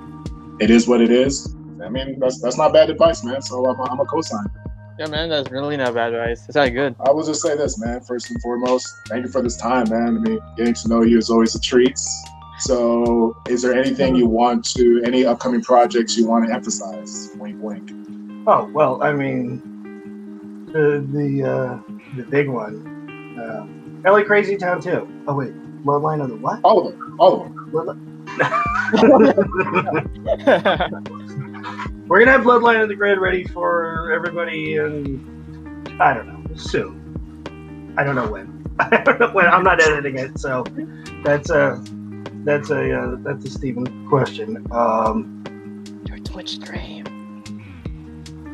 it is what it is. I mean, that's not bad advice, man. So I'm a co-sign. Yeah, man, that's really not bad advice. It's not good. I will just say this, man. First and foremost, thank you for this time, man. I mean, getting to know you is always a treat. So is there anything any upcoming projects you want to emphasize? Wink, wink. Oh, well, I mean, the big one. LA Crazy Town 2. Oh, wait. Bloodline of the what? All of them. We're going to have Bloodline of the Grid ready for everybody in, I don't know, soon. I don't know when. I'm not editing it, so that's a Steven question. Your Twitch stream.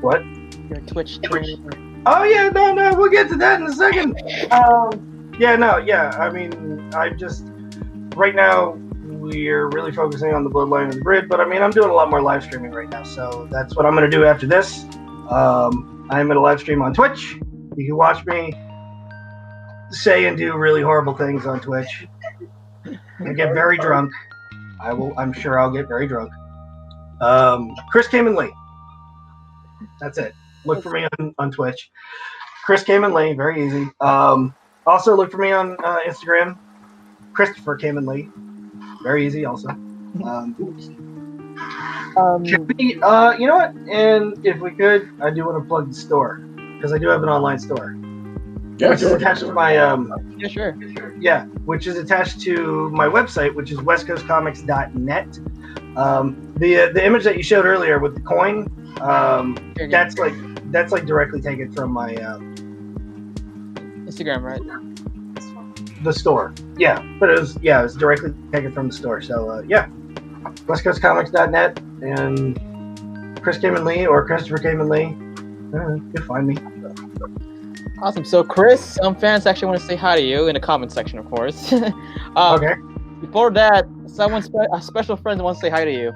What? Your Twitch stream. Oh, yeah, no, we'll get to that in a second. I mean, I just, right now, we're really focusing on the Bloodline and the Grid, but I mean, I'm doing a lot more live streaming right now, so that's what I'm going to do after this. I'm going to live stream on Twitch. You can watch me say and do really horrible things on Twitch. I get very drunk. I'm sure I'll get very drunk. Chris Khayman Lee. That's it. Look for me on Twitch. Chris Khayman Lee, very easy. Also look for me on Instagram. Christopher Khayman Lee. Very easy also. You know what? And if we could, I do want to plug the store because I do have an online store. Yeah, which is attached to my Yeah, sure. yeah, which is attached to my website, which is westcoastcomics.net. The image that you showed earlier with the coin, that's like directly taken from my Instagram, right? the store. Yeah, but it was directly taken from the store. So yeah, westcoastcomics.net and Chris Khayman Lee or Christopher Khayman Lee. You can find me. Awesome. So, Chris, some fans actually want to say hi to you in the comment section, of course. Okay. Before that, a special friend wants to say hi to you.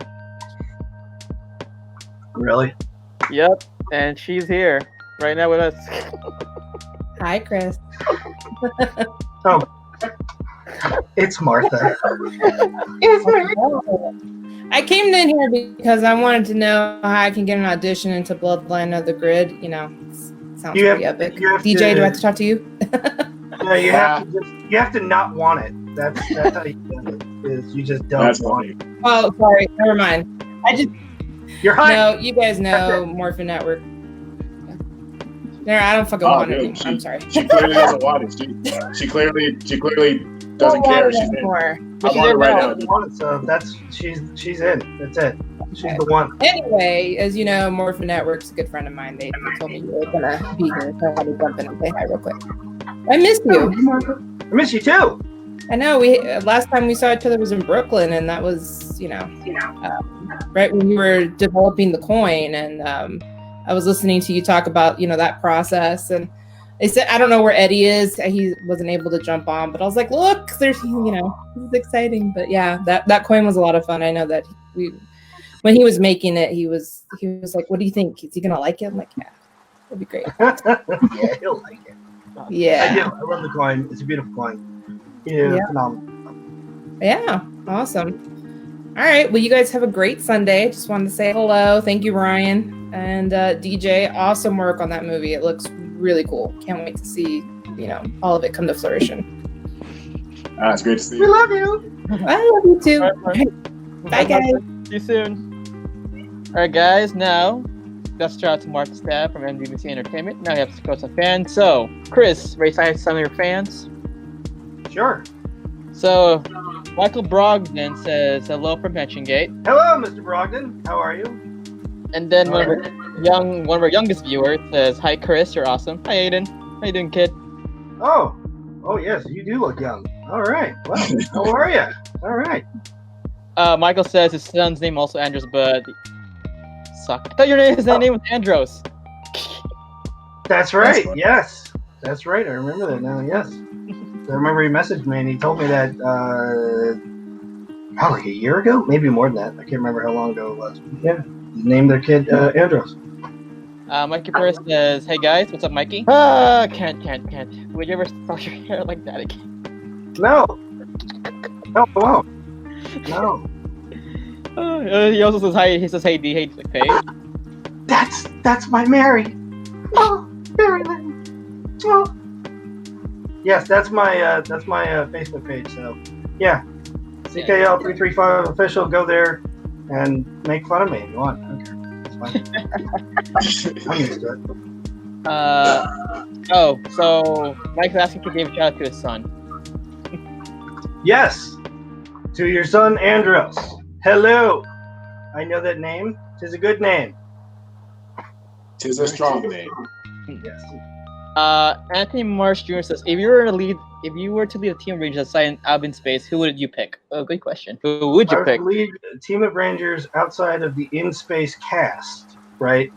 Really? Yep, and she's here right now with us. Hi, Chris. Oh, it's Martha. I came in here because I wanted to know how I can get an audition into Bloodline of the Grid. You know, sounds pretty epic. DJ, do I have to talk to you? No, you have to not want it. That's how you do it. Is you just don't want it. Oh, sorry. Never mind. You're high. No, you guys know Morphin Network. No, I don't fucking want it. I'm sorry. She clearly doesn't want it. She clearly doesn't care. She's in. I want it right now. So she's in. That's it. She's the one. Anyway, as you know, Morphin Network's a good friend of mine. They told me you were gonna be here, so I had to jump in and say hi real quick. I missed you. I miss you too. I know. Last time we saw each other was in Brooklyn, and that was right when you were developing the coin, and I was listening to you talk about that process, and they said I don't know where Eddie is. He wasn't able to jump on, but I was like, look, there's this is exciting. But yeah, that coin was a lot of fun. I know that when he was making it, he was like, what do you think? Is he gonna like it? I'm like, yeah, it'll be great. Yeah, he'll like it. Yeah, I do. I love the coin. It's a beautiful coin. Yeah, phenomenal. Yeah, awesome. All right, well, you guys have a great Sunday. Just wanted to say hello. Thank you, Ryan and DJ. Awesome work on that movie. It looks really cool. Can't wait to see all of it come to fruition. It's great to see you. We love you. I love you too. Bye, guys. See you soon. All right, guys. Now, let's shout out to Mark Stab from MDBC Entertainment. Now we have to go to some fans. So, Chris, raise hi to some of your fans. Sure. So, Michael Brogdon says hello from Pension Gate. Hello, Mr. Brogdon. How are you? And then one of our youngest viewers says, hi, Chris. You're awesome. Hi, Aiden. How you doing, kid? Oh, yes, you do look young. All right. Well, how are you? All right. Michael says his son's name also Andros, but suck. I thought his name was Andros. That's right. Yes, that's right. I remember that now. Yes. I remember he messaged me and he told me that probably a year ago, maybe more than that. I can't remember how long ago it was. Yeah, he named their kid Andros. Mikey Perez says, "Hey guys, what's up, Mikey? Can't. Would you ever style your hair like that again?" No, I won't. No. He also says hi. He says, "Hey D, hey Paige." That's my Mary. Oh, Mary. Oh. Yes, that's my Facebook page. So, yeah, CKL335 official. Go there and make fun of me if you want. Okay, it's fine. I'm used to it. So Mike's asking to give a shout out to his son. Yes, to your son Andros. Hello. I know that name. Tis a good name. Tis a strong name. Yes. Anthony Marsh Jr. says, if you were to lead a team of Rangers outside out in space, who would you pick? Oh, good question. Who would you pick? I would lead a team of Rangers outside of the in-space cast, right?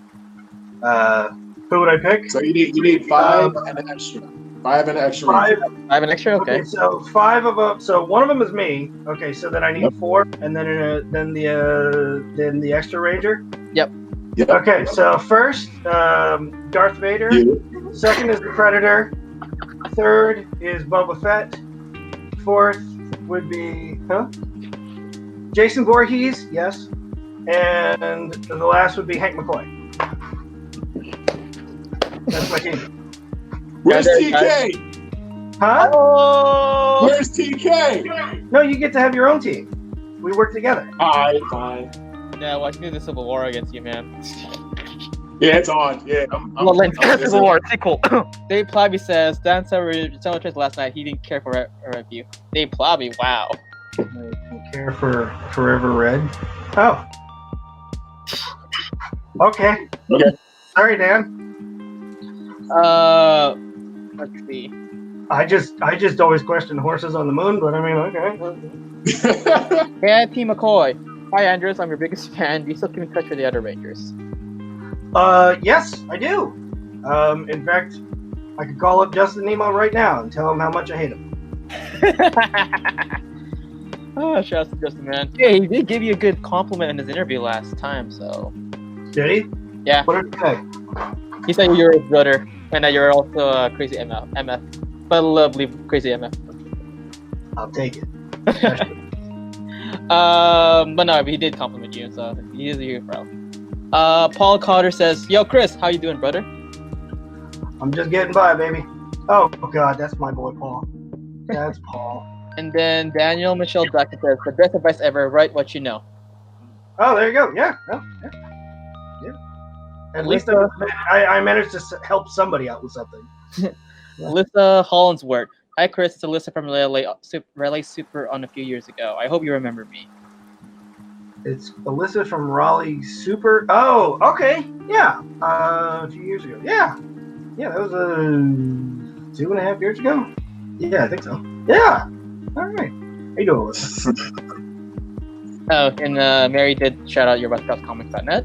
Who would I pick? So you need 5 and an extra. 5 and an extra. Five. I have an extra. Okay. So 5 of them. So one of them is me. Okay, so then I need 4, and then the extra ranger. Yep. Okay, so first, Darth Vader. You. Second is the Predator. Third is Boba Fett. Fourth would be Jason Voorhees. Yes. And the last would be Hank McCoy. That's my team. Where's TK? Huh? Oh. Where's TK? No, you get to have your own team. We work together. Alright, fine. Yeah, watch me do the Civil War against you, man. Yeah, it's on. Yeah, I'm Civil War sequel. Dave Plabby says Dan said last night he didn't care for a review. Dave Plabby, wow. I don't care for Forever Red. Oh. Okay. Okay. Sorry, Dan. Let's see. I just always question horses on the moon, but I mean, okay. Hey, P. McCoy. Hi, Andros. I'm your biggest fan. Do you still keep in touch with the other Rangers? Yes, I do. In fact, I could call up Justin Nimmo right now and tell him how much I hate him. Oh, shout out to Justin, man. Yeah, he did give you a good compliment in his interview last time, so. Did he? Yeah. What did he say? He said you're his brother, and that you're also a crazy MF. But lovely crazy MF. I'll take it. But no, he did compliment you, so he is a hero, bro. Paul Carter says, "Yo, Chris, how you doing, brother?" I'm just getting by, baby. Oh God, that's my boy Paul. That's Paul. And then Daniel Michelle Duckett says, "The best advice ever: write what you know." Oh, there you go. Yeah. At least I managed to help somebody out with something. Alyssa Hollandsworth. Hi, Chris. It's Alyssa from Relay Super on a few years ago. I hope you remember me. It's Alyssa from Raleigh Super. Oh, okay. Yeah. A few years ago. Yeah. That was 2.5 years ago. Yeah, I think so. Yeah. All right. How you doing, Alyssa? Oh, and Mary did shout out your websitecomics.net.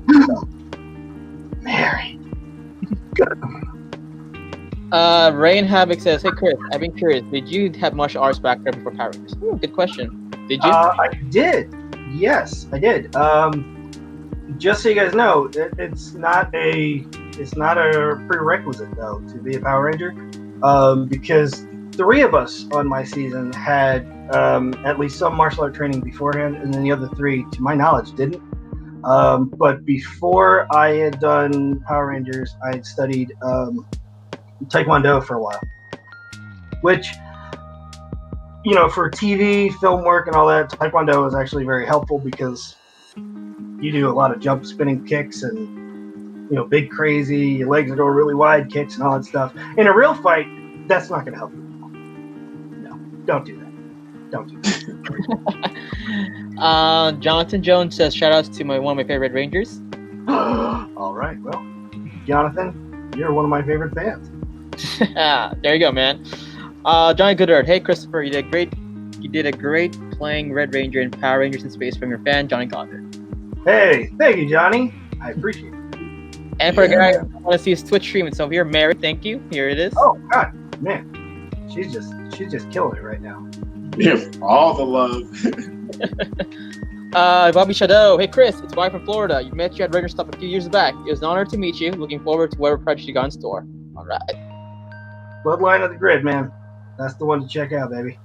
Mary. Rain Havoc says, "Hey Chris, I've been curious. Did you have martial arts background before Power Rangers?" Good question. Did you? I did. Yes, I did. Just so you guys know, it's not a prerequisite though to be a Power Ranger, because 3 of us on my season had at least some martial art training beforehand, and then the other 3, to my knowledge, didn't. But before I had done Power Rangers, I had studied Taekwondo for a while, which, for TV, film work, and all that, Taekwondo is actually very helpful because you do a lot of jump, spinning kicks, and big, crazy, your legs go really wide kicks and all that stuff. In a real fight, that's not going to help you. No, don't do that. Don't do that. Jonathan Jones says, "Shout outs to one of my favorite Rangers." All right, well, Jonathan, you're one of my favorite fans. There you go, man. Johnny Goodard. Hey, Christopher, you did a great playing Red Ranger in Power Rangers in Space from your fan, Johnny Goddard. Hey, thank you, Johnny. I appreciate it. And for a guy who want to see his Twitch stream, it's over here. Mary, thank you. Here it is. Oh God, man, she's just killing it right now. Yeah, all the love. Bobby Shadow. Hey, Chris, it's Wyatt from Florida. You met you at Ranger Stuff a few years back. It was an honor to meet you. Looking forward to whatever project you got in store. All right. Bloodline of the Grid, man. That's the one to check out, baby.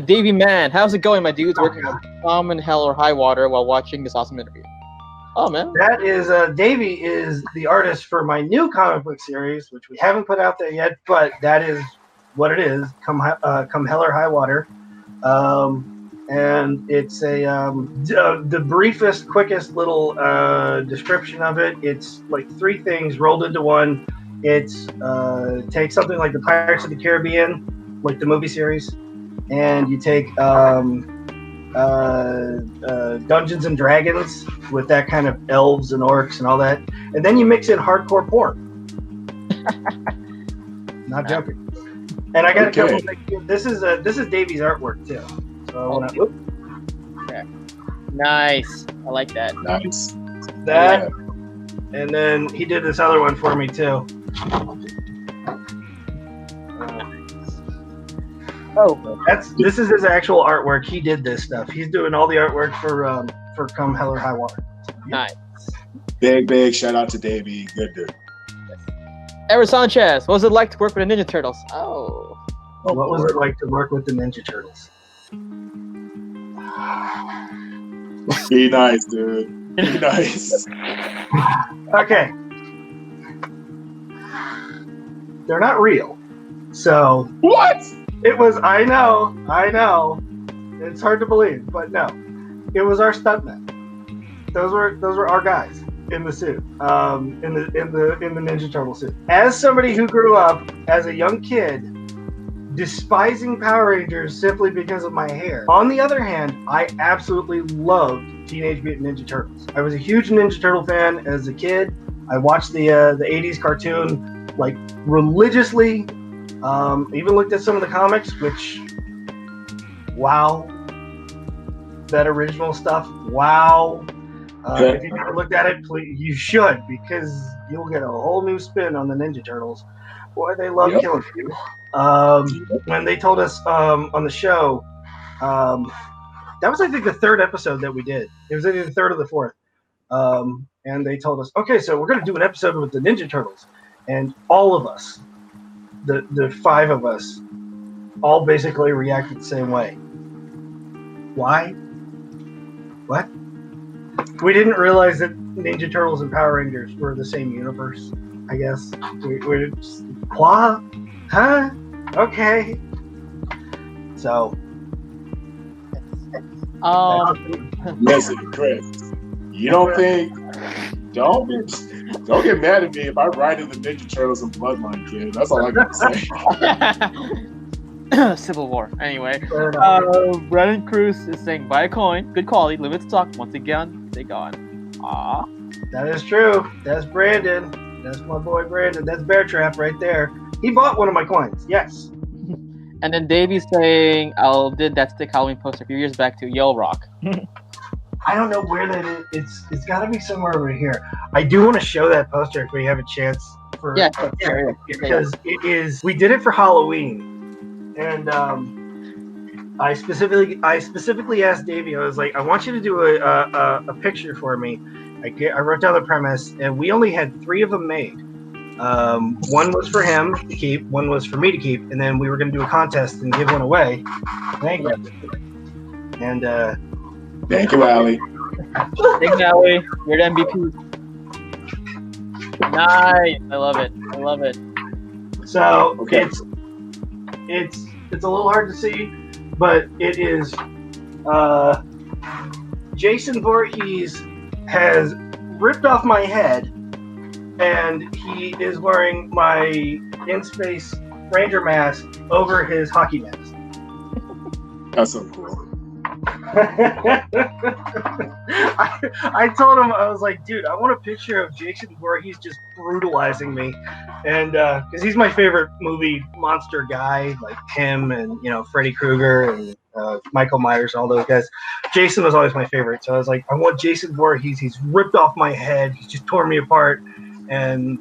Davey Man, how's it going, my dudes? Working on Common Hell or High Water while watching this awesome interview. Oh, man. That is, Davey is the artist for my new comic book series, which we haven't put out there yet, but that is what it is. Come Hell or High Water. And it's the briefest, quickest little description of it. It's like 3 things rolled into one. It's take something like the Pirates of the Caribbean, like the movie series, and you take Dungeons and Dragons with that kind of elves and orcs and all that, and then you mix in hardcore porn. Not joking. And I got a couple. This is Davey's artwork too. So nice. I like that. Nice. That, and then he did this other one for me too. Oh, This is his actual artwork. He did this stuff. He's doing all the artwork for Come Hell or High Water. nice. Big shout out to Davey. Good dude. Ever Sanchez, what was it like to work with the Ninja Turtles? Oh. What was it like to work with the Ninja Turtles? Be nice, dude. Be nice. Okay. They're not real. So What? it was, I know. It's hard to believe, but no. It was our stuntmen. Those were our guys in the suit. In the Ninja Turtle suit. As somebody who grew up as a young kid despising Power Rangers simply because of my hair. On the other hand, I absolutely loved Teenage Mutant Ninja Turtles. I was a huge Ninja Turtle fan as a kid. I watched the 80s cartoon like religiously. Even looked at some of the comics, which, wow. That original stuff, wow. If you never looked at it, please, you should, because you'll get a whole new spin on the Ninja Turtles. Boy, they love killing you. When they told us on the show, that was, I think, the third episode that we did. It was either the third or the fourth. And they told us, okay, so we're going to do an episode with the Ninja Turtles. And all of us, the five of us, all basically reacted the same way. Why? What? We didn't realize that Ninja Turtles and Power Rangers were the same universe, I guess. We're just, what? Huh? Okay. So. Listen, Chris, you don't think, don't get mad at me if I write in the Ninja Turtles and Bloodline, kid. That's all I got to say. Civil War. Anyway, Brandon Cruz is saying, buy a coin, good quality, limited stock. Once again, they gone. Ah, that is true. That's Brandon. That's my boy Brandon. That's Bear Trap right there. He bought one of my coins. Yes. And then Davey's saying, I did that stick Halloween poster a few years back to Yell Rock. I don't know where that is. It's got to be somewhere over here. I do want to show that poster if we have a chance. Because it is. We did it for Halloween, and I specifically asked Davey. I was like, I want you to do a picture for me. I wrote down the premise, and we only had 3 of them made. One was for him to keep, one was for me to keep, and then we were going to do a contest and give one away. Thank you. And thank you, Allie. Thank you, Allie. You're the MVP. Nice. I love it. So okay. It's a little hard to see, but it is Jason Voorhees has ripped off my head, and he is wearing my in-space Ranger mask over his hockey mask. That's so cool. I told him, I was like, dude, I want a picture of Jason Voorhees just brutalizing me, and because he's my favorite movie monster guy, like him and Freddy Krueger and Michael Myers, all those guys. Jason was always my favorite, so I was like, I want Jason Voorhees. He's ripped off my head. He's just torn me apart, and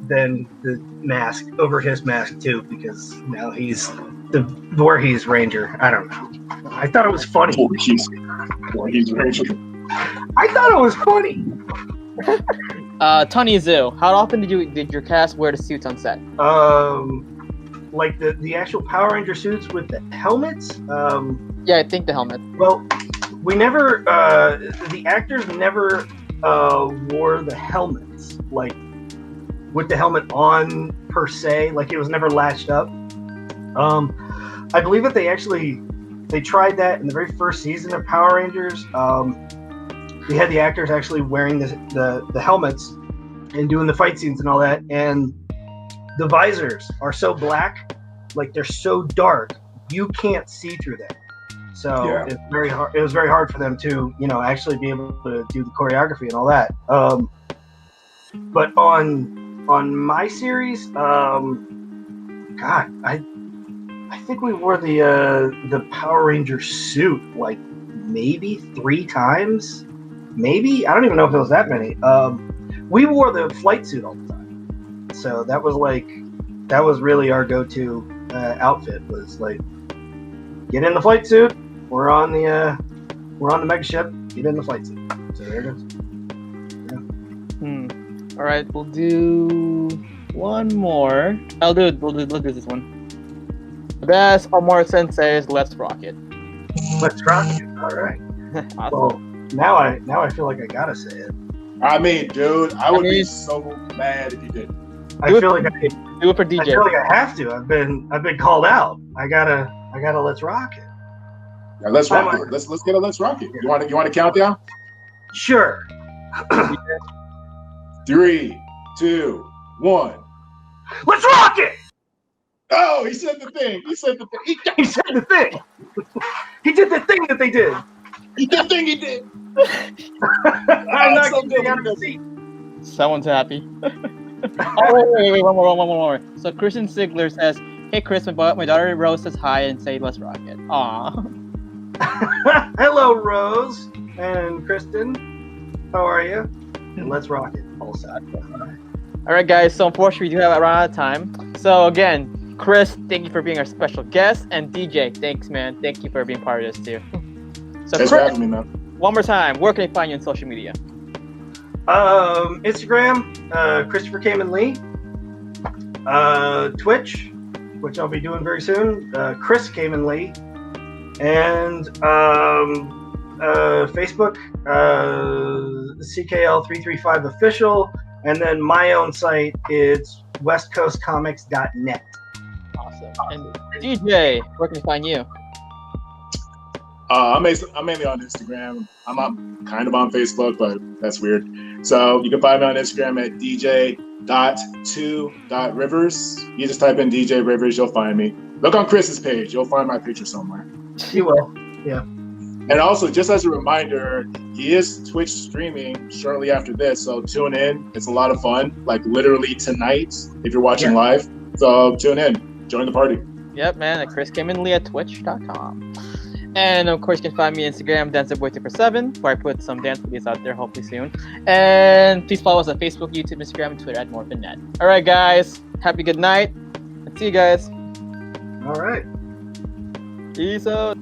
then the mask over his mask too, because now he's the Voorhees Ranger. I don't know. I thought it was funny. Voorhees Ranger. I thought it was funny. Tony Zoo, how often did your cast wear the suits on set? Like the actual Power Ranger suits with the helmets. Yeah, I think the helmet. Well, we never. The actors never wore the helmets, like with the helmet on per se. Like it was never latched up. I believe that they tried that in the very first season of Power Rangers. We had the actors actually wearing the helmets and doing the fight scenes and all that, and the visors are so black, like they're so dark, you can't see through them. So yeah. It's very hard. It was very hard for them to, actually be able to do the choreography and all that. But on my series, God, I think we wore the Power Ranger suit like maybe 3 times. Maybe, I don't even know if it was that many. We wore the flight suit all the time, so that was really our go-to outfit. Was like get in the flight suit. We're on the mega ship. Get in the flight suit. So there it is. All right, we'll do one more. We'll do this one. The best Omar Sensei's Let's Rock It. Let's rock it. All right. Awesome. Well, now I feel like I gotta say it. I mean, dude, I would be so mad if you did. I feel like do it for DJ. I feel like I have to. I've been called out. I gotta let's rock it. Yeah, let's rock it. Let's get a let's rock it. You want to count down? Sure. 3, 2, 1. Let's rock it. Oh, he said the thing. He said the thing. He said the thing. He did the thing that they did. He did the thing he did. I'm not getting out of the seat. Someone's happy. Oh, wait, one more. So Christian Sigler says, "Hey Chris, my daughter Rose says hi and say let's rock it." Aw. Hello, Rose and Kristen. How are you? And let's rock it. All set. All right, guys. So unfortunately, we do have run out of time. So again, Chris, thank you for being our special guest, and DJ, thanks, man. Thank you for being part of this too. So Thanks for Chris, having me, man. one more time, where can they find you on social media? Instagram, Christopher Khayman Lee. Twitch, which I'll be doing very soon, Chris Khayman Lee. And Facebook, CKL335 Official. And then my own site, it's westcoastcomics.net. Awesome. And DJ, where can they find you? I'm mainly on Instagram. I'm kind of on Facebook, but that's weird. So you can find me on Instagram at dj.2.rivers. You just type in DJ Rivers, you'll find me. Look on Chris's page. You'll find my picture somewhere. You will. Yeah. And also, just as a reminder, he is Twitch streaming shortly after this. So tune in. It's a lot of fun. Like literally tonight, if you're watching live. So tune in. Join the party. Yep, man. At Chris Khayman Lee at twitch.com. And of course, you can find me on Instagram, DanceBoy247, where I put some dance videos out there, hopefully soon. And please follow us on Facebook, YouTube, Instagram, and Twitter at MorphinNet. All right, guys. Happy good night. And see you guys. All right. Peace out.